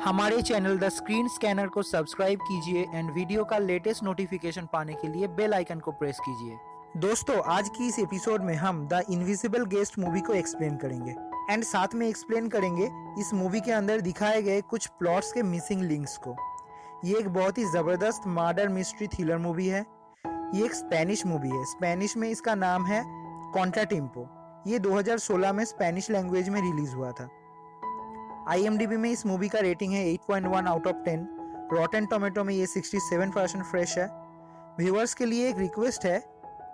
हमारे channel the screen scanner को subscribe कीजिए एंड वीडियो का लेटेस्ट नोटिफिकेशन पाने के लिए बेल आइकन को प्रेस कीजिए। दोस्तों, आज की इस एपिसोड में हम द इनविजिबल गेस्ट मूवी को एक्सप्लेन करेंगे एंड साथ में एक्सप्लेन करेंगे इस मूवी के अंदर दिखाए गए कुछ प्लॉट्स के मिसिंग लिंक्स को। ये एक बहुत ही जबरदस्त मर्डर मिस्ट्री थ्रिलर मूवी है। ये एक स्पेनिश मूवी है। स्पेनिश में इसका नाम है कॉन्ट्राटिम्पो। ये 2016 में स्पेनिश लैंग्वेज में रिलीज हुआ था। IMDb में इस मूवी का रेटिंग है 8.1 आउट ऑफ 10। रॉटन टोमेटो में ये 67% फ्रेश है। व्यूअर्स के लिए एक रिक्वेस्ट है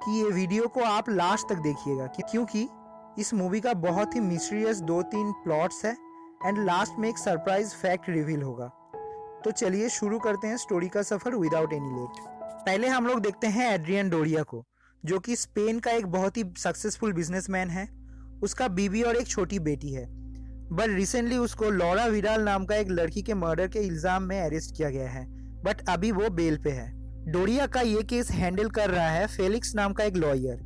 कि ये वीडियो को आप लास्ट तक देखिएगा, क्योंकि इस मूवी का बहुत ही मिस्टीरियस 2-3 प्लॉट्स है एंड लास्ट में एक सरप्राइज फैक्ट रिवील होगा। तो चलिए शुरू करते हैं स्टोरी का सफर विदाउट एनी लेट। पहले हम लोग देखते हैं एड्रियन डोरिया को, जो कि स्पेन का एक बहुत ही सक्सेसफुल बिजनेसमैन है। उसका बीवी और एक छोटी बेटी है, बट रिसेंटली उसको लॉरा विडाल नाम का एक लड़की के मर्डर के इल्जाम में अरेस्ट किया गया है, बट अभी वो बेल पे है। डोरिया का ये केस हैंडल कर रहा है फेलिक्स नाम का एक लॉयर।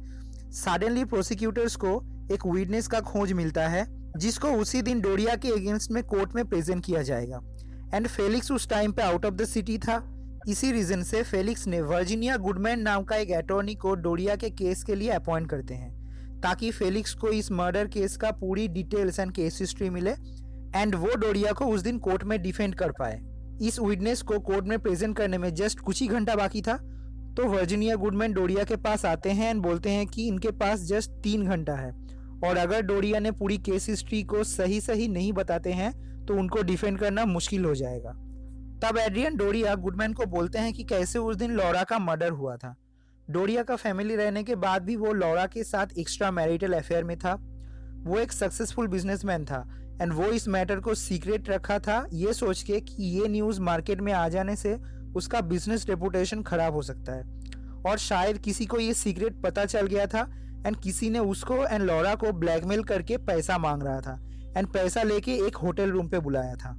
सडनली प्रोसिक्यूटर्स को एक विटनेस का खोज मिलता है, जिसको उसी दिन डोरिया के अगेंस्ट में कोर्ट में प्रेजेंट किया जाएगा। एंड फेलिक्स उस टाइम पे आउट ऑफ द सिटी था। इसी रीजन से फेलिक्स ने वर्जीनिया गुडमैन नाम का एक अटॉर्नी को डोरिया के केस के लिए अपॉइंट करते हैं, ताकि फेलिक्स को इस मर्डर केस का पूरी डिटेल्स एंड केस हिस्ट्री मिले एंड वो डोरिया को उस दिन कोर्ट में डिफेंड कर पाए। इस विटनेस को कोर्ट में प्रेजेंट करने में जस्ट कुछ ही घंटा बाकी था, तो वर्जीनिया गुडमैन डोरिया के पास आते हैं एंड बोलते हैं कि इनके पास जस्ट 3 घंटा है, और अगर डोरिया ने पूरी केस हिस्ट्री को सही नहीं बताते हैं तो उनको डिफेंड करना मुश्किल हो जाएगा। तब एड्रियन डोरिया गुडमैन को बोलते हैं कि कैसे उस दिन लॉरा का मर्डर हुआ था। डोरिया का फैमिली रहने के बाद भी वो लॉरा के साथ एक्स्ट्रा मैरिटल अफेयर में था। वो एक सक्सेसफुल बिजनेसमैन था एंड वो इस मैटर को सीक्रेट रखा था, ये सोच के कि ये न्यूज़ मार्केट में आ जाने से उसका बिजनेस रेपुटेशन खराब हो सकता है। और शायद किसी को ये सीक्रेट पता चल गया था एंड किसी ने उसको एंड लॉरा को ब्लैकमेल करके पैसा मांग रहा था एंड पैसा लेके एक होटल रूम पे बुलाया था।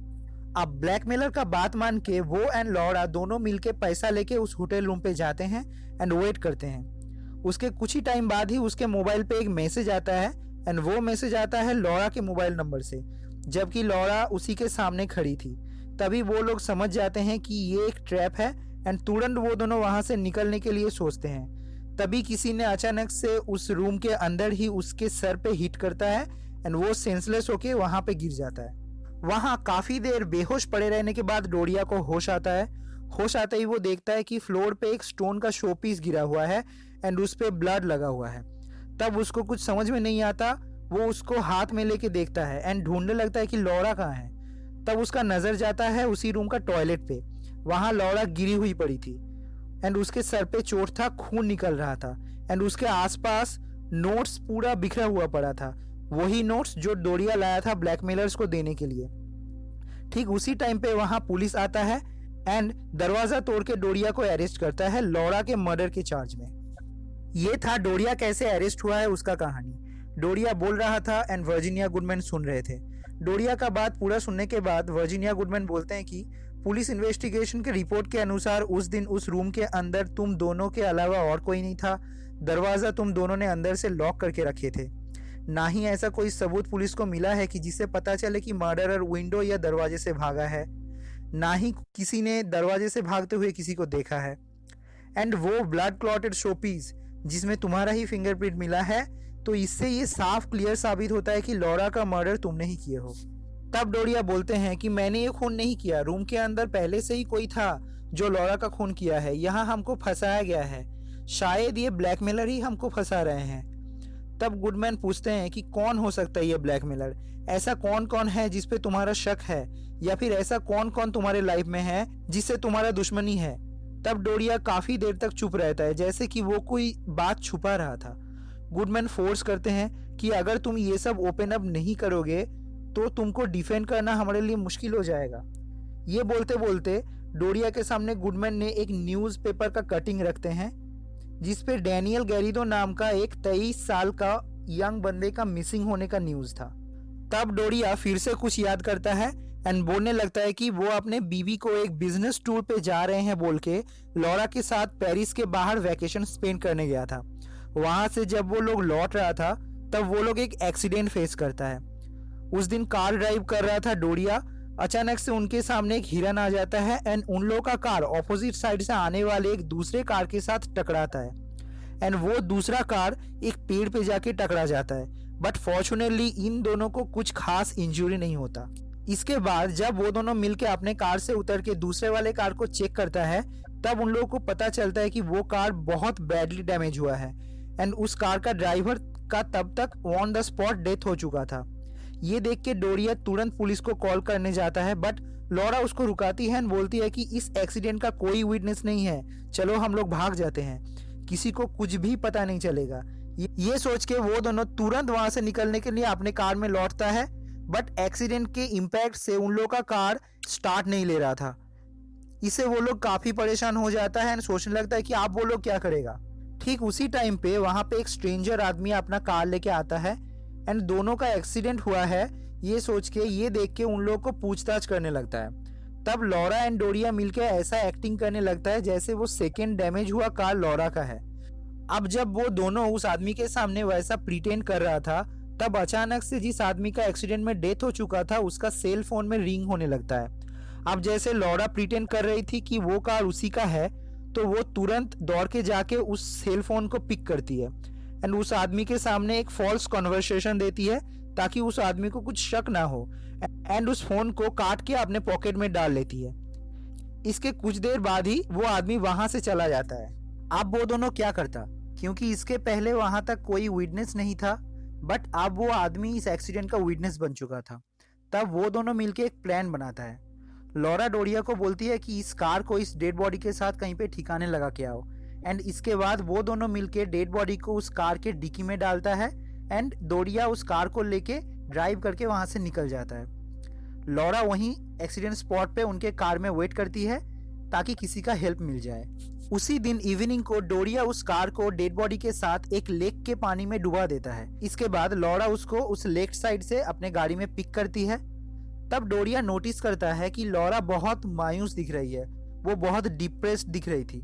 अब ब्लैकमेलर का बात मान के वो एंड लॉरा दोनों मिलके पैसा लेके उस होटल रूम पे जाते हैं एंड वेट करते हैं। उसके कुछ ही टाइम बाद ही उसके मोबाइल पे एक मैसेज आता है एंड वो मैसेज आता है लॉरा के मोबाइल नंबर से, जबकि लॉरा उसी के सामने खड़ी थी। तभी वो लोग समझ जाते हैं कि ये एक ट्रैप है एंड तुरंत वो दोनों वहां से निकलने के लिए सोचते हैं। तभी किसी ने अचानक से उस रूम के अंदर ही उसके सर पे हिट करता है एंड वो सेंसलेस होके वहां पे गिर जाता है। वहां काफी देर बेहोश पड़े रहने के बाद डोरिया को होश आता है। होश आते ही वो देखता है कि फ्लोर पे एक स्टोन का शो पीस गिरा हुआ है एंड उस पे ब्लड लगा हुआ है। तब उसको कुछ समझ में नहीं आता। वो उसको हाथ में लेके देखता है एंड ढूंढने लगता है कि लॉरा कहाँ है। तब उसका नजर जाता है उसी रूम का टॉयलेट पे। वहां लॉरा गिरी हुई पड़ी थी एंड उसके सर पे चोट था, खून निकल रहा था एंड उसके आसपास नोट्स पूरा बिखरा हुआ पड़ा था, वही नोट्स जो डोरिया लाया था ब्लैकमेलर्स को देने के लिए। ठीक उसी टाइम पे वहां पुलिस आता है एंड दरवाजा तोड़ के डोरिया को अरेस्ट करता है लॉरा के मर्डर के चार्ज में। ये था डोरिया कैसे अरेस्ट हुआ है उसका कहानी। डोरिया बोल रहा था एंड वर्जीनिया गुडमैन सुन रहे थे। डोरिया का बात पूरा सुनने के बाद वर्जीनिया गुडमैन बोलते हैं कि पुलिस इन्वेस्टिगेशन के रिपोर्ट के अनुसार उस दिन उस रूम के अंदर तुम दोनों के अलावा और कोई नहीं था। दरवाजा तुम दोनों ने अंदर से लॉक करके रखे थे। ना ही ऐसा कोई सबूत पुलिस को मिला है कि जिससे पता चले कि मर्डरर विंडो या दरवाजे से भागा है। ना ही किसी ने दरवाजे से भागते हुए किसी को देखा है। एंड वो ब्लड क्लॉटेड शोपीस जिसमें तुम्हारा ही फिंगरप्रिंट मिला है, तो इससे ये साफ क्लियर साबित होता है कि लॉरा का मर्डर तुमने ही किए हो। तब डोरिया बोलते हैं कि मैंने ये खून नहीं किया, रूम के अंदर पहले से ही कोई था जो लॉरा का खून किया है। यहाँ हमको फंसाया गया है, शायद ये ब्लैकमेलर ही हमको फंसा रहे हैं। तब गुडमैन पूछते हैं कि कौन हो सकता है ये ब्लैकमेलर, ऐसा कौन कौन है जिस पे तुम्हारा शक है, या फिर ऐसा कौन कौन तुम्हारे लाइफ में है जिससे तुम्हारा दुश्मनी है। तब डोरिया काफी देर तक चुप रहता है, जैसे कि वो कोई बात छुपा रहा था। गुडमैन फोर्स करते हैं कि अगर तुम ये सब ओपन अप नहीं करोगे तो तुमको डिफेंड करना हमारे लिए मुश्किल हो जाएगा। ये बोलते बोलते डोरिया के सामने गुडमैन ने एक न्यूज़पेपर का कटिंग रखते हैं, जिसपे डैनियल गैरिडो नाम का एक 23 साल का यंग बंदे का मिसिंग होने का न्यूज था। तब डोरिया फिर से कुछ याद करता है एंड बोलने लगता है कि वो अपने बीवी को एक बिजनेस टूर पे जा रहे हैं बोल के लॉरा के साथ पेरिस के बाहर वैकेशन स्पेंड करने गया था। वहां से जब वो लोग लौट रहा था तब वो लोग एक एक्सीडेंट फेस करता है। उस दिन कार ड्राइव कर रहा था डोरिया, अचानक से उनके सामने एक हिरन आ जाता है एंड उन लोगों का कार ऑपोजिट साइड से आने वाले एक दूसरे कार के साथ टकराता है एंड वो दूसरा कार एक पेड़ पे जाके टकरा जाता है। बट फॉर्चुनेटली इन दोनों को कुछ खास इंजरी नहीं होता। इसके बाद जब वो दोनों मिलके अपने कार से उतर के दूसरे वाले कार को चेक करता है, तब उन लोगों को पता चलता है कि वो कार बहुत बैडली डैमेज हुआ है एंड उस कार का ड्राइवर का तब तक ऑन द स्पॉट डेथ हो चुका था। ये देख के डोरिया तुरंत पुलिस को कॉल करने जाता है, बट लॉरा उसको रुकाती है एंड बोलती है कि इस एक्सीडेंट का कोई विटनेस नहीं है, चलो हम लोग भाग जाते हैं, किसी को कुछ भी पता नहीं चलेगा। ये सोच के वो दोनों तुरंत वहां से निकलने के लिए अपने कार में लौटता है, बट एक्सीडेंट के इम्पैक्ट से उन लोगों का कार स्टार्ट नहीं ले रहा था। इससे वो लोग काफी परेशान हो जाता है एंड सोचने लगता है कि आप वो लोग क्या करेगा। ठीक उसी टाइम पे वहां पे एक स्ट्रेंजर आदमी अपना कार लेके आता है एंड दोनों का एक्सीडेंट हुआ है ये सोच के, ये देख के उन लोगों को पूछताछ करने लगता है। तब लॉरा एंड डोरिया मिलके ऐसा एक्टिंग करने लगता है जैसे वो सेकेंड डैमेज हुआ कार लॉरा का है। अब जब वो दोनों उस आदमी के सामने वैसा प्रिटेंड कर रहा था, तब अचानक से जिस आदमी का एक्सीडेंट में डेथ हो चुका था उसका सेल फोन में रिंग होने लगता है। अब जैसे लॉरा प्रिटेंड कर रही थी कि वो कार उसी का है, तो वो तुरंत दौड़ के जाके उस सेल फोन को पिक करती है एंड उस आदमी के सामने एक फॉल्स कन्वर्सेशन देती है ताकि उस आदमी को कुछ शक ना हो एंड उस फोन को काट के अपने पॉकेट में डाल लेती है। इसके कुछ देर बाद ही वो आदमी वहां से चला जाता है। अब वो दोनों क्या करता, क्योंकि इसके पहले वहां तक कोई विटनेस नहीं था, बट अब वो आदमी इस एक्सीडेंट का विटनेस बन चुका था। तब वो दोनों मिलके एक प्लान बनाता है। लॉरा डोरिया को बोलती है कि इस कार को इस डेड बॉडी के साथ कहीं पे ठिकाने लगा के आओ एंड इसके बाद वो दोनों मिलके डेड बॉडी को उस कार के डिक्की में डालता है एंड डोरिया उस कार को लेके ड्राइव करके वहां से निकल जाता है। लॉरा वहीं एक्सीडेंट स्पॉट पे उनके कार में वेट करती है ताकि किसी का हेल्प मिल जाए। उसी दिन इवनिंग को डोरिया उस कार को डेड बॉडी के साथ एक लेक के पानी में डुबा देता है। इसके बाद लॉरा उसको उस लेक साइड से अपने गाड़ी में पिक करती है। तब डोरिया नोटिस करता है कि लॉरा बहुत मायूस दिख रही है, वो बहुत डिप्रेस्ड दिख रही थी।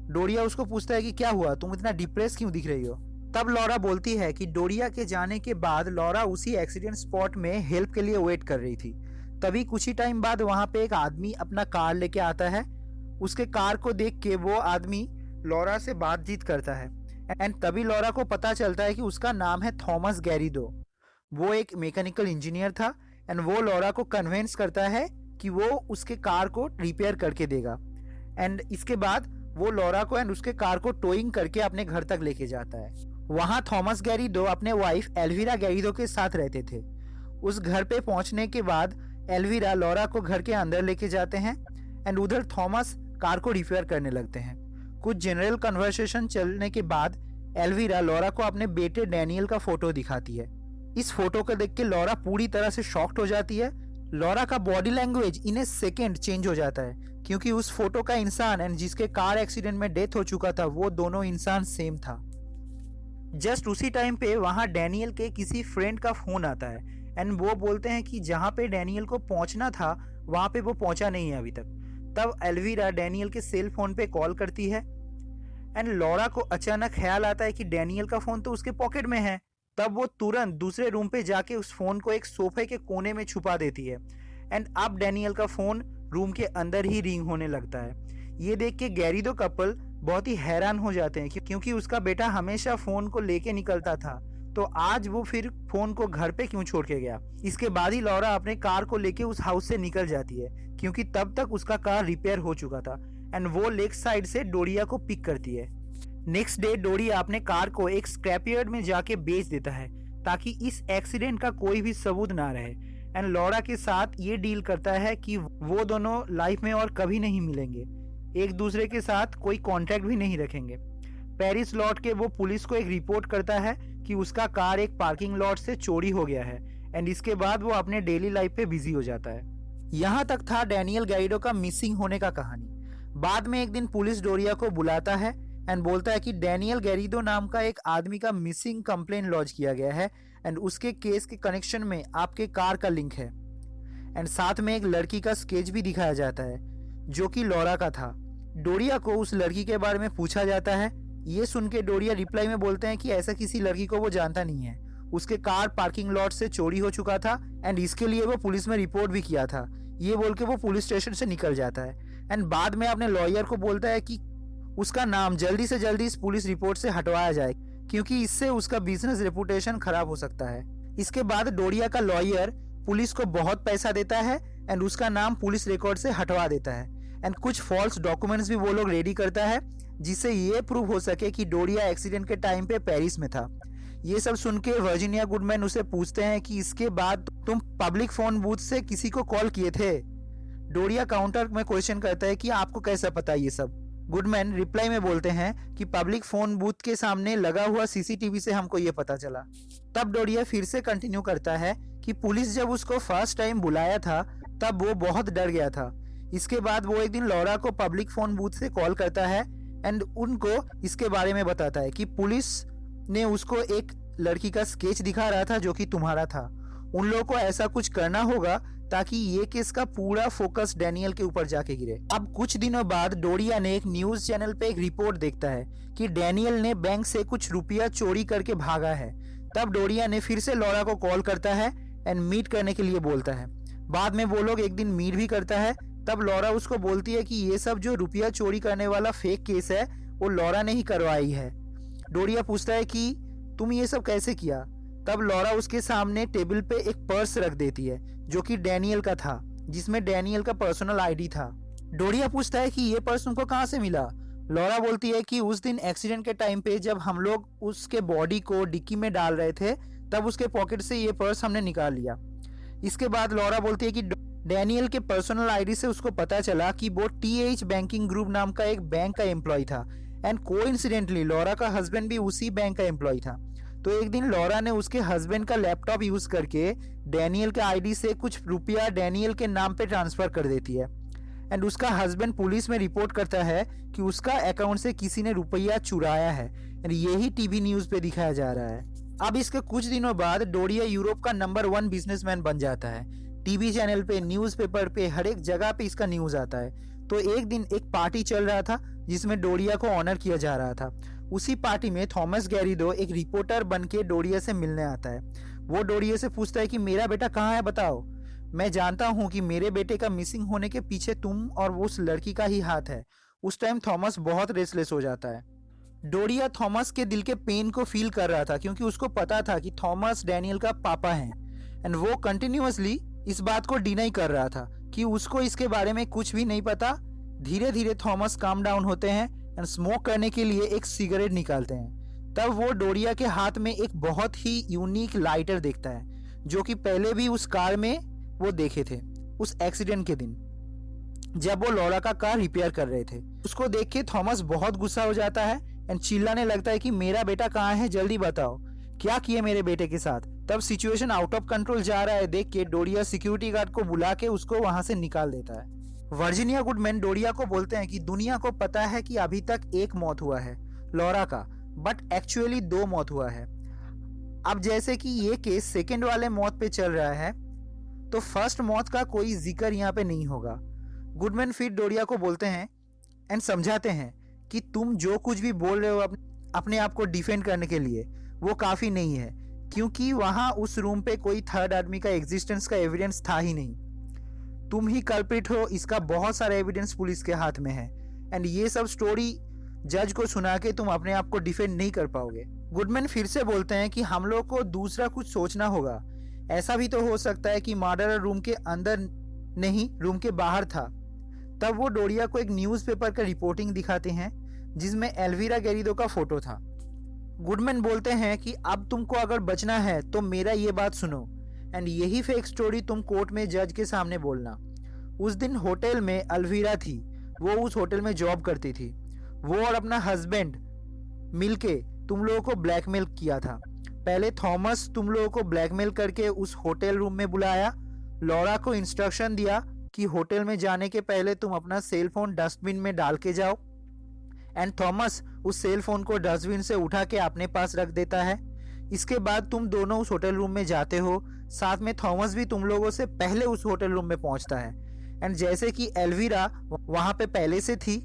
डोरिया उसको पूछता है कि क्या हुआ, तुम इतना डिप्रेस क्यों दिख रही हो। तब लॉरा बोलती है कि डोरिया के जाने के बाद लॉरा उसी एक्सीडेंट स्पॉट में हेल्प के लिए वेट कर रही थी। तभी कुछ ही टाइम बाद वहां पे एक आदमी अपना कार लेके आता है। उसके कार को देख के वो आदमी लॉरा से बातचीत करता है एंड तभी लॉरा को पता चलता है कि उसका नाम है थॉमस गैरिडो। वो एक मैकेनिकल इंजीनियर था एंड वो लॉरा को कन्विंस करता है कि वो उसके कार को रिपेयर करके देगा एंड इसके बाद वो लॉरा को एंड उसके कार को टोइंग करके अपने घर तक लेके जाता है। वहां थॉमस गैरिडो अपने वाइफ एल्विरा गैरिडो के साथ रहते थे। उस घर पे पहुंचने के बाद एल्विरा लॉरा को घर के अंदर लेके जाते हैं एंड उधर थॉमस कार को रिपेयर करने लगते हैं। कुछ जनरल कन्वर्सेशन चलने के बाद एल्विरा लॉरा को अपने बेटे डैनियल का फोटो दिखाती है। इस फोटो को देख के लॉरा पूरी तरह से शॉक्ड हो जाती है। लॉरा का body language in A second change हो जाता है क्योंकि उस फोटो का इंसान एंड जिसके कार एक्सीडेंट में डेथ हो चुका था वो दोनों इंसान सेम था। जस्ट उसी टाइम पे वहां डैनियल के किसी फ्रेंड का फोन आता है एंड वो बोलते हैं कि जहां पे डैनियल को पहुंचना था वहां पे वो पहुंचा नहीं है अभी तक। तब एल्विरा डैनियल के सेल फोन पे कॉल करती है एंड लॉरा को अचानक ख्याल आता है कि डैनियल का फोन तो उसके पॉकेट में है। तब वो तुरंत दूसरे रूम पे जाके उस फोन को एक सोफे के कोने में छुपा देती है एंड अब डैनियल का फोन रूम के अंदर ही रिंग होने लगता है। ये देख के गैरिडो कपल बहुत ही हैरान हो जाते हैं क्योंकि उसका बेटा हमेशा फोन को लेके निकलता था, तो आज वो फिर फोन को घर पे क्यों छोड़ के गया। इसके बाद ही लॉरा अपने कार को लेके उस हाउस से निकल जाती है क्योंकि तब तक उसका कार रिपेयर हो चुका था एंड वो लेक साइड से डोरिया को पिक करती है। नेक्स्ट डे डोरिया अपने कार को एक स्क्रैपयार्ड में जाके बेच देता है ताकि इस एक्सीडेंट का कोई भी सबूत ना रहे एंड लॉरा के साथ ये डील करता है कि वो दोनों लाइफ में और कभी नहीं मिलेंगे, एक दूसरे के साथ कोई कॉन्ट्रैक्ट भी नहीं रखेंगे। पेरिस लौट के वो पुलिस को एक रिपोर्ट करता है कि उसका कार एक पार्किंग लॉट से चोरी हो गया है एंड इसके बाद वो अपने डेली लाइफ पे बिजी हो जाता है। यहाँ तक था डैनियल गैरिडो का मिसिंग होने का कहानी। बाद में एक दिन पुलिस डोरिया को बुलाता है एंड बोलता है कि डैनियल गैरिडो नाम का एक आदमी का मिसिंग कंप्लेन लॉन्च किया गया है एंड उसके केस के कनेक्शन में आपके कार का लिंक है एंड साथ में एक लड़की का स्केच भी दिखाया जाता है जो कि लॉरा का था। डोरिया को उस लड़की के बारे में पूछा जाता है। ये सुन के डोरिया रिप्लाई में बोलते हैं कि ऐसा किसी लड़की को वो जानता नहीं है, उसके कार पार्किंग लॉट से चोरी हो चुका था एंड इसके लिए वो पुलिस में रिपोर्ट भी किया था। ये बोल के वो पुलिस स्टेशन से निकल जाता है एंड बाद में अपने लॉयर को बोलता है कि उसका नाम जल्दी से जल्दी इस पुलिस रिपोर्ट से हटवाया जाए क्योंकि इससे उसका बिजनेस रेपुटेशन खराब हो सकता है। इसके बाद डोरिया का लॉयर पुलिस को बहुत पैसा देता है एंड उसका नाम पुलिस रिकॉर्ड से हटवा देता है एंड कुछ फॉल्स डॉक्यूमेंट्स भी वो लोग रेडी करता है जिससे ये प्रूव हो सके कि डोरिया एक्सीडेंट के टाइम पे पेरिस में था। ये सब सुन के वर्जीनिया गुडमैन उसे पूछते हैं कि इसके बाद तुम पब्लिक फोन बूथ से किसी को कॉल किए थे। डोरिया काउंटर में क्वेश्चन करता है कि आपको कैसा पता ये सब। गुडमैन रिप्लाई में बोलते हैं कि पब्लिक फोन बूथ के सामने लगा हुआ सीसीटीवी से हमको ये पता चला। तब डोरिया फिर से कंटिन्यू करता है कि पुलिस जब उसको फर्स्ट टाइम बुलाया था तब वो बहुत डर गया था। इसके बाद वो एक दिन लॉरा को पब्लिक फोन बूथ से कॉल करता है एंड उनको इसके बारे में बताता है कि पुलिस ने उसको एक लड़की का स्केच दिखा रहा था जो कि तुम्हारा था। उन लोगों को ऐसा कुछ करना होगा ताकि ये केस का पूरा फोकस डैनियल के ऊपर जाके गिरे। अब कुछ दिनों बाद डोरिया ने एक न्यूज चैनल पे एक रिपोर्ट देखता है कि डैनियल ने बैंक से कुछ रुपया चोरी करके भागा है। तब डोरिया ने फिर से लॉरा को कॉल करता है एंड मीट करने के लिए बोलता है। बाद में वो लोग एक दिन मीट भी करता है। तब लॉरा उसको बोलती है कि ये सब जो रुपया चोरी करने वाला फेक केस है वो लॉरा ने ही करवाई है। डोरिया पूछता है कि तुम ये सब कैसे किया। तब लॉरा उसके सामने टेबल पे एक पर्स रख देती है जो कि डैनियल का था, जिसमें डैनियल का पर्सनल आईडी था। डोरिया पूछता है कि ये पर्स तुमको कहाँ से मिला। लॉरा बोलती है कि उस दिन एक्सीडेंट के टाइम पे जब हम लोग उसके बॉडी को डिक्की में डाल रहे थे तब उसके पॉकेट से ये पर्स हमने निकाल लिया। इसके बाद लॉरा बोलती है कि डैनियल के पर्सनल आईडी से उसको पता चला कि वो TH बैंकिंग ग्रुप नाम का एक बैंक का एम्प्लॉय था एंड कोइंसिडेंटली लॉरा का हस्बैंड भी उसी बैंक का एम्प्लॉय था। तो एक दिन लॉरा ने उसके हस्बैंड का लैपटॉप यूज करके डैनियल के आईडी से कुछ रुपया डैनियल के नाम पे ट्रांसफर कर देती है एंड उसका हस्बैंड पुलिस में रिपोर्ट करता है कि उसका अकाउंट से किसी ने रुपया चुराया है एंड यही टीवी न्यूज पे दिखाया जा रहा है। अब इसके कुछ दिनों बाद डोरिया यूरोप का नंबर 1 बिजनेसमैन बन जाता है। टीवी चैनल पे, न्यूज़पेपर पे, हर एक जगह पे इसका न्यूज आता है। तो एक दिन एक पार्टी चल रहा था जिसमें डोरिया को ऑनर किया जा रहा था। उसी पार्टी में थॉमस गैरिडो एक रिपोर्टर बन के डोरिया से मिलने आता है। वो डोरिया से पूछता है कि मेरा बेटा कहाँ है बताओ। मैं जानता हूँ कि मेरे बेटे का मिसिंग होने के पीछे तुम और वो उस लड़की का ही हाथ है। उस टाइम थॉमस बहुत रेसलेस हो जाता है। डोरिया थॉमस के दिल के पेन को फील कर रहा था क्योंकि उसको पता था कि थॉमस डैनियल का पापा है एंड वो कंटिन्यूअसली इस बात को डिनाई कर रहा था कि उसको इसके बारे में कुछ भी नहीं पता। धीरे धीरे थॉमस काम डाउन होते हैं एंड स्मोक करने के लिए एक सिगरेट निकालते हैं। तब वो डोरिया के हाथ में एक बहुत ही यूनिक लाइटर देखता है जो कि पहले भी उस कार में वो देखे थे उस एक्सीडेंट के दिन जब वो लॉरा का कार रिपेयर कर रहे थे। उसको देख के थॉमस बहुत गुस्सा हो जाता है एंड चिल्लाने लगता है कि मेरा बेटा कहाँ है, जल्दी बताओ क्या किए मेरे बेटे के साथ। तब सिचुएशन आउट ऑफ कंट्रोल जा रहा है देख के डोरिया सिक्योरिटी गार्ड को बुला के उसको वहां से निकाल देता है। वर्जीनिया गुडमैन डोरिया को बोलते हैं कि दुनिया को पता है कि अभी तक एक मौत हुआ है लॉरा का, बट एक्चुअली 2 मौत हुआ है। अब जैसे कि ये केस सेकेंड वाले मौत पे चल रहा है तो फर्स्ट मौत का कोई जिक्र यहाँ पे नहीं होगा। गुडमैन फिर डोरिया को बोलते हैं एंड समझाते हैं कि तुम जो कुछ भी बोल रहे हो अपने आप को डिफेंड करने के लिए वो काफ़ी नहीं है क्योंकि वहाँ उस रूम पे कोई थर्ड आदमी का एग्जिस्टेंस का एविडेंस था ही नहीं। तुम ही कल्प्रिट हो, इसका बहुत सारा एविडेंस पुलिस के हाथ में है एंड ये सब स्टोरी जज को सुना के तुम अपने आप को डिफेंड नहीं कर पाओगे। गुडमैन फिर से बोलते हैं कि हम लोग को दूसरा कुछ सोचना होगा। ऐसा भी तो हो सकता है कि मर्डरर रूम के अंदर नहीं रूम के बाहर था। तब वो डोरिया को एक न्यूज़पेपर का रिपोर्टिंग दिखाते हैं जिसमें एल्विरा गैरिडो का फोटो था। गुडमैन बोलते हैं कि अब तुमको अगर बचना है तो मेरा ये बात सुनो एंड यही फेक स्टोरी तुम कोर्ट में जज के सामने बोलना। उस दिन होटल में एल्विरा थी, वो उस होटल में जॉब करती थी। वो और अपना हस्बैंड मिलके तुम लोगों को ब्लैकमेल किया था। पहले थॉमस तुम लोगों को ब्लैकमेल करके उस होटल रूम में बुलाया, लॉरा को इंस्ट्रक्शन दिया कि होटल में जाने के पहले तुम अपना सेल फोन डस्टबिन में डाल के जाओ एंड थॉमस उस सेल फोन को डस्टबिन से उठा के अपने पास रख देता है। इसके बाद तुम दोनों उस होटल रूम में जाते हो, साथ में थॉमस भी तुम लोगों से पहले उस होटल रूम में पहुंचता है एंड जैसे कि एल्विरा वहां पे पहले से थी,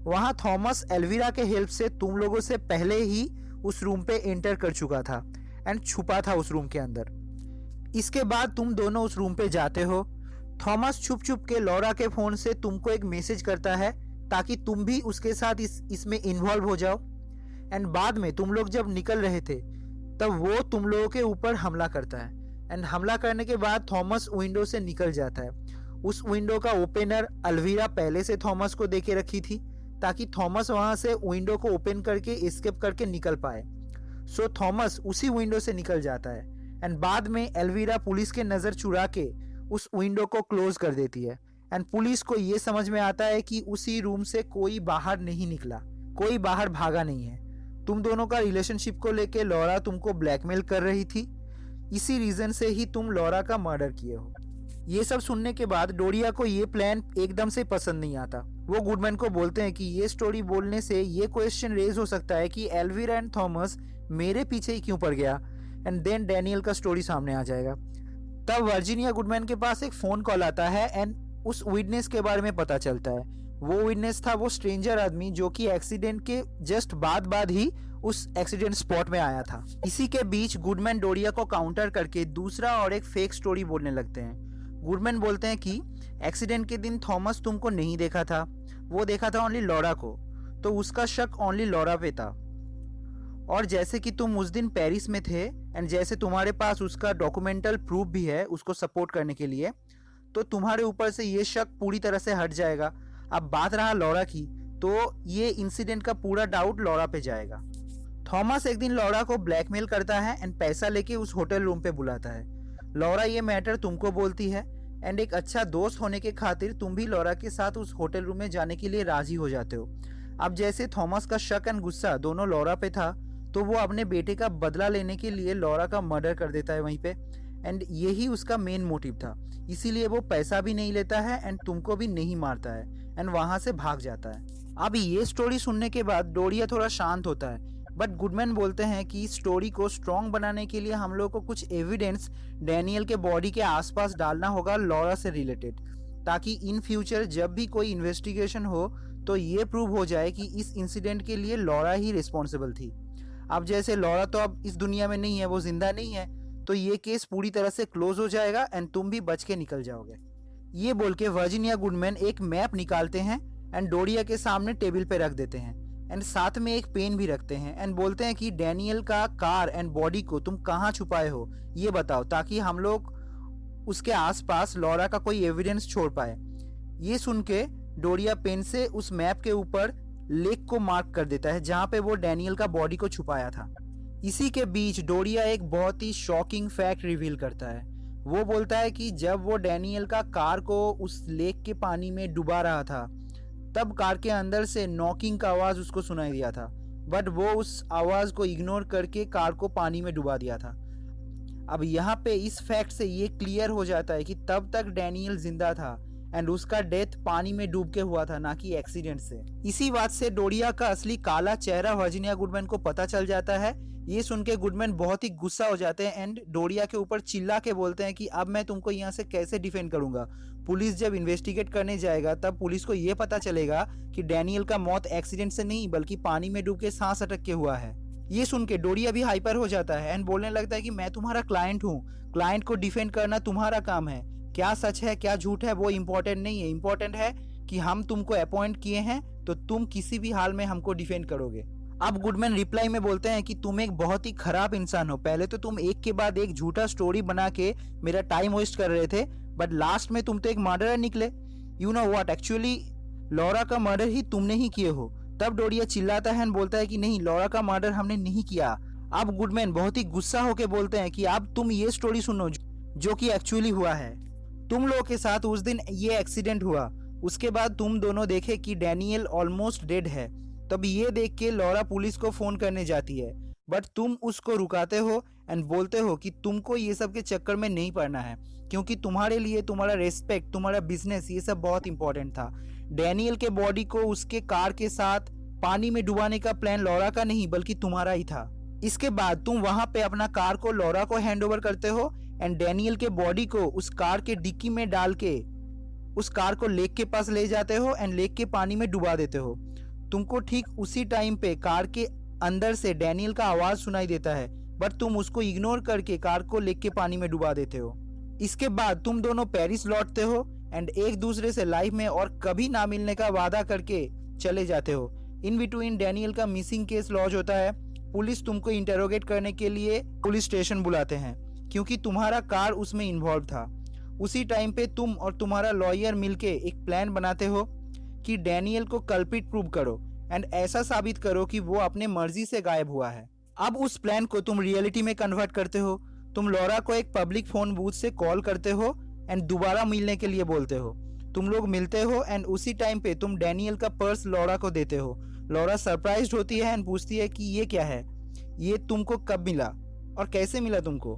वहां थॉमस एल्विरा के हेल्प से तुम लोगों से पहले ही उस रूम पे एंटर कर चुका था एंड छुपा था उस रूम के अंदर। इसके बाद तुम दोनों उस रूम पे जाते हो, थॉमस छुप छुप के लॉरा के फोन से तुमको एक मैसेज करता है ताकि तुम भी उसके साथ इसमें इन्वॉल्व हो जाओ। एंड बाद में तुम लोग जब निकल रहे थे तब वो तुम लोगों के ऊपर हमला करता है। एंड हमला करने के बाद थॉमस विंडो से निकल जाता है। उस विंडो का ओपनर अल्वीरा पहले से थॉमस को देके रखी थी ताकि थॉमस वहां से विंडो को ओपन करके एस्केप करके निकल पाए। सो थॉमस उसी विंडो से निकल जाता है। एंड बाद में एल्वीरा पुलिस के नज़र चुरा के उस विंडो को क्लोज कर देती है। एंड पुलिस को ये समझ में आता है कि उसी रूम से कोई बाहर नहीं निकला, कोई बाहर भागा नहीं है। तुम दोनों का रिलेशनशिप को लेके लॉरा तुमको ब्लैकमेल कर रही थी, इसी रीजन से ही तुम लॉरा का मर्डर किए हो। ये सब सुनने के बाद डोरिया को ये प्लान एकदम से पसंद नहीं आता। वो गुडमैन को बोलते हैं कि ये स्टोरी बोलने से ये क्वेश्चन रेज हो सकता है कि एल्वीरा एंड थॉमस मेरे पीछे ही क्यों पड़ गया। एंड देन डैनियल का स्टोरी सामने आ जाएगा। तब वर्जीनिया गुडमैन के पास एक फोन कॉल आता है एंड उस विटनेस के बारे में पता चलता है। वो विटनेस था वो स्ट्रेंजर आदमी जो कि एक्सीडेंट के जस्ट बाद ही उस एक्सीडेंट स्पॉट में आया था। इसी के बीच गुडमैन डोरिया को काउंटर करके दूसरा और एक फेक स्टोरी बोलने लगते हैं। गुडमैन बोलते हैं कि एक्सीडेंट के दिन थॉमस तुमको नहीं देखा था, वो देखा था ओनली लॉरा को, तो उसका शक ओनली लॉरा पे था। और जैसे कि तुम उस दिन पेरिस में थे एंड जैसे तुम्हारे पास उसका डॉक्यूमेंटल प्रूफ भी है उसको सपोर्ट करने के लिए, तो तुम्हारे ऊपर से ये शक पूरी तरह से हट जाएगा। अब बात रहा लॉरा की, तो ये इंसिडेंट का पूरा डाउट लॉरा पे जाएगा। थॉमस एक दिन लॉरा को ब्लैकमेल करता है एंड पैसा लेके उस होटल रूम पे बुलाता है। लॉरा ये मैटर तुमको बोलती है एंड एक अच्छा दोस्त होने के खातिर तुम भी लॉरा के साथ उस होटल रूम में जाने के लिए राजी हो जाते हो। अब जैसे थॉमस का शक एंड गुस्सा दोनों लॉरा पे था, तो वो अपने बेटे का बदला लेने के लिए लॉरा का मर्डर कर देता है वहीं पे। एंड यही उसका मेन मोटिव था, इसीलिए वो पैसा भी नहीं लेता है एंड तुमको भी नहीं मारता है एंड वहां से भाग जाता है। अब ये स्टोरी सुनने के बाद डोरिया थोड़ा शांत होता है, बट गुडमैन बोलते हैं कि इस स्टोरी को स्ट्रॉन्ग बनाने के लिए हम लोग को कुछ एविडेंस डैनियल के बॉडी के आसपास डालना होगा लॉरा से रिलेटेड, ताकि इन फ्यूचर जब भी कोई इन्वेस्टिगेशन हो तो ये प्रूव हो जाए कि इस इंसिडेंट के लिए लॉरा ही रिस्पॉन्सिबल थी। अब जैसे लॉरा तो अब इस दुनिया में नहीं है, वो जिंदा नहीं है, तो ये केस पूरी तरह से क्लोज हो जाएगा एंड तुम भी बच के निकल जाओगे। ये बोल के वर्जीनिया गुडमैन एक मैप निकालते हैं एंड डोरिया के सामने टेबल पे रख देते हैं एंड साथ में एक पेन भी रखते हैं एंड बोलते हैं कि डैनियल का कार एंड बॉडी को तुम कहाँ छुपाए हो ये बताओ, ताकि हम लोग उसके आसपास लॉरा का कोई एविडेंस छोड़ पाए। ये सुन के डोरिया पेन से उस मैप के ऊपर लेक को मार्क कर देता है जहाँ पे वो डैनियल का बॉडी को छुपाया था। इसी के बीच डोरिया एक बहुत ही शॉकिंग फैक्ट रिवील करता है। वो बोलता है कि जब वो डैनियल का कार को उस लेक के पानी में डुबा रहा था तब कार के अंदर से नॉकिंग का आवाज उसको सुनाई दिया था, बट वो उस आवाज को इग्नोर करके कार को पानी में डुबा दिया था। अब यहाँ पे इस फैक्ट से ये क्लियर हो जाता है कि तब तक डैनियल जिंदा था एंड उसका डेथ पानी में डूब के हुआ था, ना कि एक्सीडेंट से। इसी बात से डोरिया का असली काला चेहरा वर्जीनिया गुडमैन को पता चल जाता है। ये सुन के गुडमैन बहुत ही गुस्सा हो जाते हैं एंड डोरिया के ऊपर चिल्ला के बोलते हैं कि अब मैं तुमको यहाँ से कैसे डिफेंड करूंगा। पुलिस जब इन्वेस्टिगेट करने जाएगा तब पुलिस को ये पता चलेगा कि डैनियल का मौत एक्सीडेंट से नहीं बल्कि पानी में डूब के सांस अटक के हुआ है। ये सुन के डोरिया भी हाइपर हो जाता है एंड बोलने लगता है कि मैं तुम्हारा क्लाइंट हूँ, क्लाइंट को डिफेंड करना तुम्हारा काम है। क्या सच है क्या झूठ है वो इम्पोर्टेंट नहीं है, इम्पोर्टेंट है कि हम तुमको अपॉइंट किए हैं तो तुम किसी भी हाल में हमको डिफेंड करोगे। अब गुडमैन रिप्लाई में बोलते हैं कि तुम एक बहुत ही खराब इंसान हो। पहले तो तुम एक के बाद एक झूठा स्टोरी बना के मेरा टाइम वेस्ट कर रहे थे, बट लास्ट में तुम तो एक मर्डरर निकले। You know what, actually Laura का मर्डर ही तुमने ही किए हो। तब डोरिया चिल्लाता है और बोलता है कि नहीं, लॉरा का मर्डर हमने नहीं किया। अब गुडमैन बहुत ही गुस्सा होकर बोलते हैं कि अब तुम ये स्टोरी सुनो जो कि एक्चुअली हुआ है। तुम लोगों के साथ उस दिन ये एक्सीडेंट हुआ, उसके बाद तुम दोनों देखे कि डैनियल ऑलमोस्ट डेड है। तब ये देख के लॉरा पुलिस को फोन करने जाती है, बट तुम उसको रुकाते हो एंड बोलते हो कि तुमको ये सब के चक्कर में नहीं पड़ना है, क्योंकि तुम्हारे लिए तुम्हारा रेस्पेक्ट, तुम्हारा बिजनेस, ये सब बहुत इंपॉर्टेंट था। डैनियल के बॉडी को उसके कार के साथ पानी में डुबाने का प्लान लॉरा का नहीं बल्कि तुम्हारा ही था। इसके बाद तुम वहां पे अपना कार को लॉरा को हैंड ओवर करते हो एंड डैनियल के बॉडी को उस कार के डिक्की में डाल के उस कार को लेक के पास ले जाते हो एंड लेक के पानी में डुबा देते हो। तुमको ठीक उसी टाइम पे कार के अंदर से डैनियल का आवाज सुनाई देता है, बट तुम उसको इग्नोर करके कार को लेक के पानी में डुबा देते हो। इसके बाद तुम दोनों पेरिस लौटते हो एंड एक दूसरे से लाइफ में और कभी ना मिलने का वादा करके चले जाते हो। इन बिटवीन डैनियल का मिसिंग केस लॉन्च होता है। पुलिस तुमको इंटेरोगेट करने के लिए पुलिस स्टेशन बुलाते हैं क्योंकि तुम्हारा कार उसमें इन्वॉल्व था। उसी टाइम पे तुम और तुम्हारा लॉयर मिलके एक प्लान बनाते हो कि डैनियल को कल्प्रिट प्रूव करो एंड ऐसा साबित करो कि वो अपने मर्जी से गायब हुआ है। अब उस प्लान को तुम रियलिटी में कन्वर्ट करते हो। तुम लॉरा को एक पब्लिक फोन बूथ से कॉल करते हो एंड दोबारा मिलने के लिए बोलते हो। तुम लोग मिलते हो एंड उसी टाइम पे तुम डैनियल का पर्स लॉरा को देते हो। लॉरा सरप्राइज्ड होती है एंड पूछती है कि ये क्या है, ये तुमको कब मिला और कैसे मिला तुमको।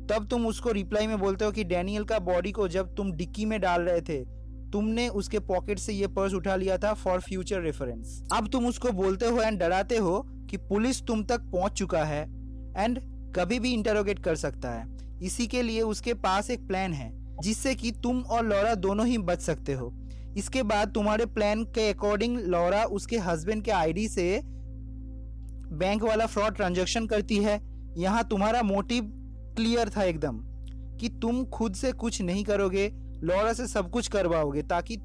तब तुम उसको रिप्लाई में बोलते हो कि डैनियल का बॉडी को जब तुम डिक्की में डाल रहे थे तुमने उसके पॉकेट से ये पर्स उठा लिया था फॉर फ्यूचर रेफरेंस। अब तुम उसको बोलते हो एंड डराते हो कि पुलिस तुम तक पहुंच चुका है एंड कभी भी इंटरोगेट कर सकता है। इसी के लिए उसके पास एक प्लान है जिससे कि तुम और लॉरा दोनों ही बच सकते हो। इसके बाद तुम्हारे प्लान के अकॉर्डिंग लॉरा उसके हस्बैंड के आईडी से बैंक वाला फ्रॉड ट्रांजैक्शन करती है। यहाँ तुम्हारा मोटिव क्लियर था एकदम कि तुम खुद से कुछ नहीं करोगे, लॉरा से सब कुछ करवाओगे ताकि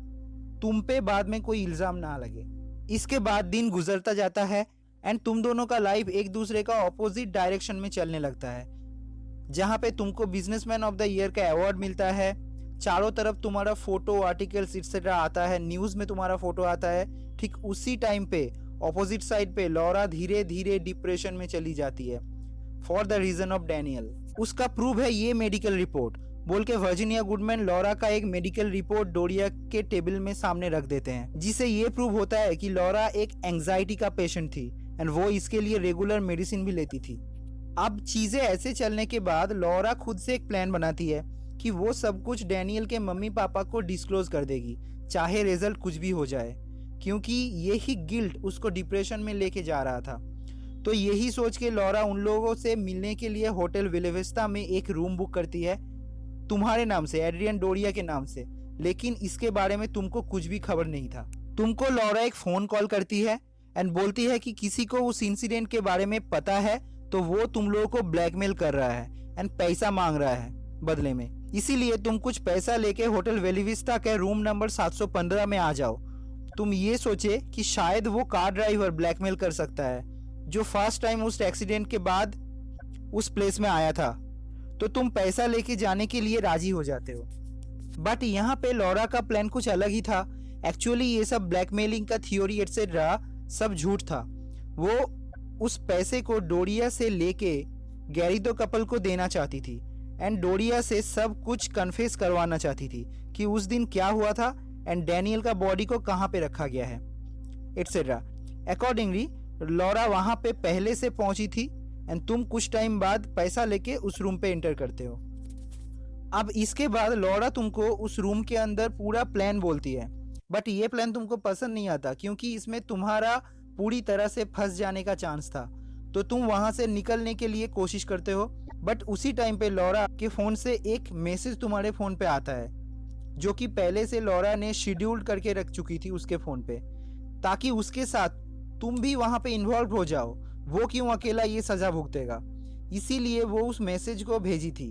तुम पे बाद में कोई इल्जाम ना लगे। इसके बाद दिन गुजरता जाता है एंड तुम दोनों का लाइफ एक दूसरे का ऑपोजिट डायरेक्शन में चलने लगता है। जहाँ पे तुमको बिजनेसमैन ऑफ द ईयर का अवार्ड मिलता है, चारों तरफ तुम्हारा फोटो आर्टिकल्स एक्सेट्रा आता है, न्यूज में तुम्हारा फोटो आता है। ठीक उसी टाइम पे ऑपोजिट साइड पे लॉरा धीरे धीरे डिप्रेशन में चली जाती है for the reason of denial. उसका प्रूव है ये मेडिकल रिपोर्ट बोल के वर्जीनिया गुडमैन लॉरा का एक मेडिकल रिपोर्ट डोरिया के टेबल में सामने रख देते हैं, जिसे ये प्रूव होता है कि लॉरा एक एंजाइटी का पेशेंट थी एंड वो इसके लिए रेगुलर मेडिसिन भी लेती थी। अब चीजें ऐसे चलने के बाद लॉरा खुद से एक प्लान बनाती है कि वो सब कुछ डैनियल के मम्मी पापा को डिस्क्लोज कर देगी, चाहे रिजल्ट कुछ भी हो जाए, क्योंकि यही गिल्ट उसको डिप्रेशन में लेके जा रहा था। तो यही सोच के लॉरा उन लोगों से मिलने के लिए होटल विलेविस्टा में एक रूम बुक करती है तुम्हारे नाम से, एड्रियन डोरिया के नाम से। लेकिन इसके बारे में तुमको कुछ भी खबर नहीं था। तुमको लॉरा एक फोन कॉल करती है एंड बोलती है कि किसी को उस इंसिडेंट के बारे में पता है तो वो तुम लोगों को ब्लैकमेल कर रहा है एंड पैसा मांग रहा है बदले में। इसीलिए तुम कुछ पैसा लेके होटल वेलिविस्टा के रूम नंबर 715 में आ जाओ। तुम ये सोचे कि शायद वो कार ड्राइवर ब्लैकमेल कर सकता है जो फर्स्ट टाइम उस एक्सीडेंट के बाद उस प्लेस में आया था, तो तुम पैसा लेके जाने के लिए राजी हो जाते हो। बट यहाँ पे लॉरा का प्लान कुछ अलग ही था। एक्चुअली ये सब ब्लैकमेलिंग का थ्योरी एटसेट्रा सब झूठ था। वो उस पैसे को डोरिया से लेके गैरिडो कपल को देना चाहती थी एंड डोरिया से सब कुछ कन्फेस करवाना चाहती थी कि उस दिन क्या हुआ था एंड डैनियल का बॉडी को कहाँ पे रखा गया है एटसेट्रा। अकॉर्डिंगली लॉरा वहां पे पहले से पहुंची थी एंड तुम कुछ टाइम बाद पैसा लेके उस रूम पे एंटर करते हो। अब इसके बाद लॉरा तुमको उस रूम के अंदर पूरा प्लान बोलती है, बट ये प्लान तुमको पसंद नहीं आता क्योंकि इसमें तुम्हारा पूरी तरह से फंस जाने का चांस था। तो तुम वहां से निकलने के लिए कोशिश करते हो, बट उसी टाइम पे लॉरा के फोन से एक मैसेज तुम्हारे फोन पे आता है जो कि पहले से लॉरा ने शेड्यूल करके रख चुकी थी उसके फोन पे, ताकि उसके साथ तुम भी वहां पे इन्वॉल्व हो जाओ। वो क्यों अकेला ये सजा भुगतेगा, इसीलिए वो उस मैसेज को भेजी थी।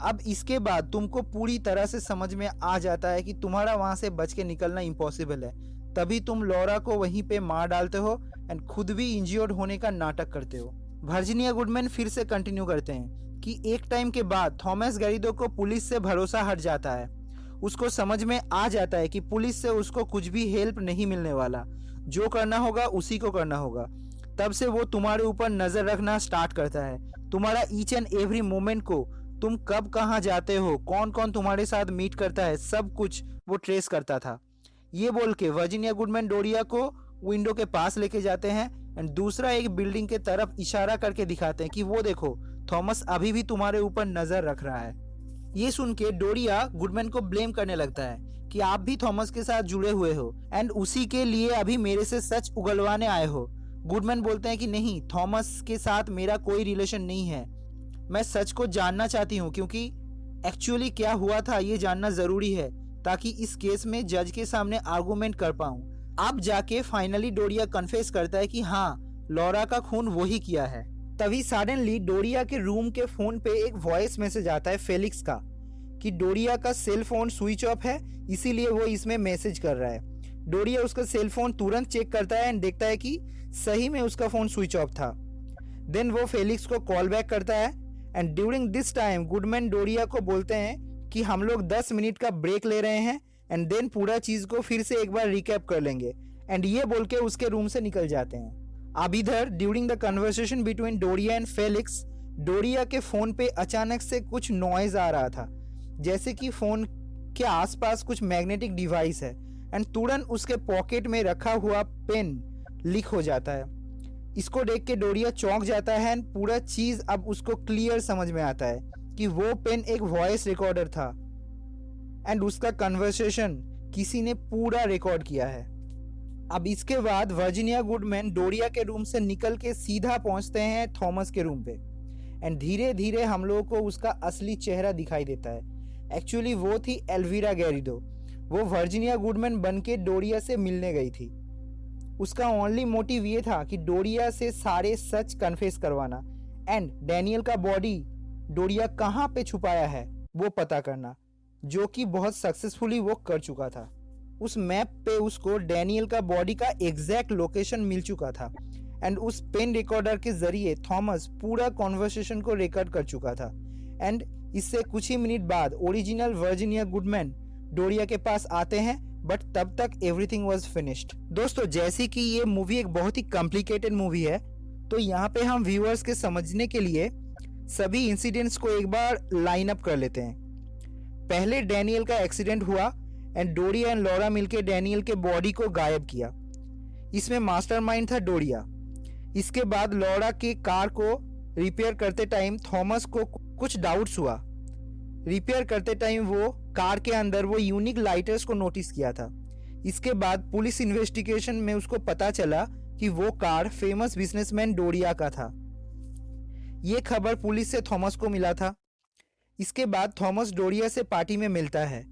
अब इसके बाद तुमको पूरी तरह से समझ में आ जाता है कि तुम्हारा वहां से बच के निकलना इम्पॉसिबल है। तभी तुम लॉरा को वहीं पे मार डालते हो एंड खुद भी इंजर्ड होने का नाटक करते हो। वर्जीनिया गुडमैन फिर से कंटिन्यू करते हैं कि एक टाइम के बाद थॉमस गैरिडो को पुलिस से भरोसा हट जाता है। उसको समझ में आ जाता है कि पुलिस से उसको कुछ भी हेल्प नहीं मिलने वाला, जो करना होगा उसी को करना होगा। तब से वो तुम्हारे ऊपर नजर रखना स्टार्ट करता है, तुम्हारा ईच एंड एवरी मोमेंट को, तुम कब कहाँ जाते हो, कौन कौन तुम्हारे साथ मीट करता है, सब कुछ वो ट्रेस करता था। ये बोल के वर्जीनिया गुडमैन डोरिया को विंडो के पास लेके जाते हैं एंड दूसरा एक बिल्डिंग के तरफ इशारा करके दिखाते हैं कि वो देखो थॉमस अभी भी तुम्हारे ऊपर नजर रख रहा है। ये सुन के डोरिया गुडमैन को ब्लेम करने लगता है कि आप भी थॉमस के साथ जुड़े हुए हो एंड उसी के लिए अभी मेरे से सच उगलवाने आए हो। गुडमैन बोलते हैं कि नहीं, थॉमस के साथ मेरा कोई रिलेशन नहीं है, मैं सच को जानना चाहती हूँ क्योंकि एक्चुअली क्या हुआ था ये जानना जरूरी है ताकि इस केस में जज के सामने आर्गुमेंट कर पाऊं। अब जाके फाइनली डोरिया कन्फेस करता है कि हाँ, लॉरा का खून वही किया है। तभी सडनली डोरिया के रूम के फोन पे एक वॉइस मैसेज आता है फेलिक्स का कि डोरिया का सेल फोन स्विच ऑफ है, इसीलिए वो इसमें मैसेज कर रहा है। डोरिया उसका सेल फोन तुरंत चेक करता है एंड देखता है कि सही में उसका फोन स्विच ऑफ था। देन वो फेलिक्स को कॉल बैक करता है and during this time Goodman डोरिया को बोलते हैं कि हम लोग 10 मिनट का ब्रेक ले रहे हैं एंड देन पूरा चीज को फिर से एक बार रिकैप कर लेंगे, एंड ये बोल के उसके रूम से निकल जाते हैं। अब इधर ड्यूरिंग द कन्वर्सेशन बिटवीन डोरिया एंड फेलिक्स, डोरिया के फोन पे अचानक से कुछ नॉइज आ रहा था, जैसे कि फोन के आसपास कुछ मैग्नेटिक डिवाइस है, एंड तुरंत उसके पॉकेट में रखा हुआ पेन लीक हो जाता है। इसको देख के डोरिया चौंक जाता है एंड पूरा चीज अब उसको क्लियर समझ में आता है कि वो पेन एक वॉइस रिकॉर्डर था एंड उसका कन्वर्सेशन किसी ने पूरा रिकॉर्ड किया है। अब इसके बाद वर्जीनिया गुडमैन डोरिया के रूम से निकल के सीधा पहुंचते हैं थॉमस के रूम पे, एंड धीरे धीरे हम लोगों को उसका असली चेहरा दिखाई देता है। एक्चुअली वो थी एल्वीरा गैरिडो। वो वर्जीनिया गुडमैन बन के डोरिया से मिलने गई थी। उसका ओनली मोटिव ये था कि डोरिया से सारे सच कन्फेस करवाना एंड डैनियल का बॉडी डोरिया कहाँ पे छुपाया है वो पता करना, जो कि बहुत सक्सेसफुली वो कर चुका था। उस मैप पे उसको डैनियल का बॉडी का एग्जैक्ट लोकेशन मिल चुका था एंड उस पेन रिकॉर्डर के जरिए थॉमस पूरा कॉन्वर्सेशन को रिकॉर्ड कर चुका था। एंड इससे कुछ ही मिनट बाद ओरिजिनल वर्जीनिया गुडमैन डोरिया के पास आते हैं, बट तब तक एवरीथिंग वाज फिनिश्ड। दोस्तों, जैसे कि ये मूवी एक बहुत ही कॉम्प्लिकेटेड मूवी है, तो यहाँ पे हम व्यूअर्स के समझने के लिए सभी इंसिडेंट्स को एक बार लाइन अप कर लेते हैं। पहले डैनियल का एक्सीडेंट हुआ एंड डोरिया एंड लॉरा मिलके डैनियल के बॉडी को गायब किया। इसमें मास्टरमाइंड था डोरिया। इसके बाद लॉरा के कार को रिपेयर करते टाइम थॉमस को कुछ डाउट्स हुआ। रिपेयर करते टाइम वो कार के अंदर वो यूनिक लाइटर्स को नोटिस किया था। इसके बाद पुलिस इन्वेस्टिगेशन में उसको पता चला कि वो कार फेमस बिजनेसमैन डोरिया का था। ये खबर पुलिस से थॉमस को मिला था। इसके बाद थॉमस डोरिया से पार्टी में मिलता है,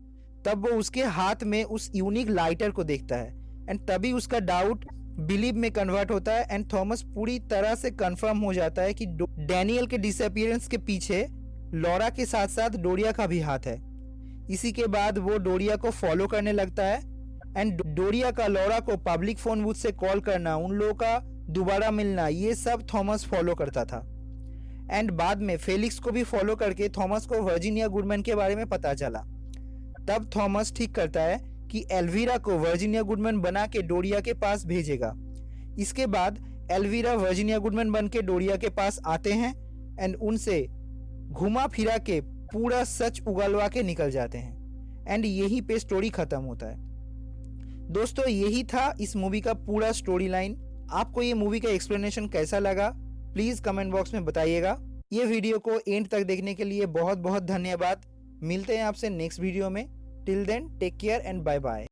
तब वो उसके हाथ में उस यूनिक लाइटर को देखता है एंड तभी उसका डाउट बिलीव में कन्वर्ट होता है एंड थॉमस पूरी तरह से कंफर्म हो जाता है कि डैनियल के डिसअपीयरेंस के पीछे लॉरा के साथ साथ डोरिया का भी हाथ है। इसी के बाद वो डोरिया को फॉलो करने लगता है एंड डोरिया का लॉरा को पब्लिक फोन बूथ से कॉल करना, उन लोगों का दोबारा मिलना, ये सब थॉमस फॉलो करता था। एंड बाद में फेलिक्स को भी फॉलो करके थॉमस को वर्जीनिया गुडमैन के बारे में पता चला। तब थॉमस ठीक करता है कि एल्वीरा को वर्जीनिया गुडमैन बना के डोरिया के पास भेजेगा। इसके बाद एल्वीरा वर्जीनिया गुडमैन बन के डोरिया के पास आते हैं एंड उनसे घुमा फिरा के पूरा सच उगलवा के निकल जाते हैं एंड यहीं पे स्टोरी खत्म होता है। दोस्तों, यही था इस मूवी का पूरा स्टोरी लाइन। आपको ये मूवी का एक्सप्लेनेशन कैसा लगा प्लीज कमेंट बॉक्स में बताइएगा। ये वीडियो को एंड तक देखने के लिए बहुत बहुत धन्यवाद। मिलते हैं आपसे नेक्स्ट वीडियो में। Till then take care and bye bye.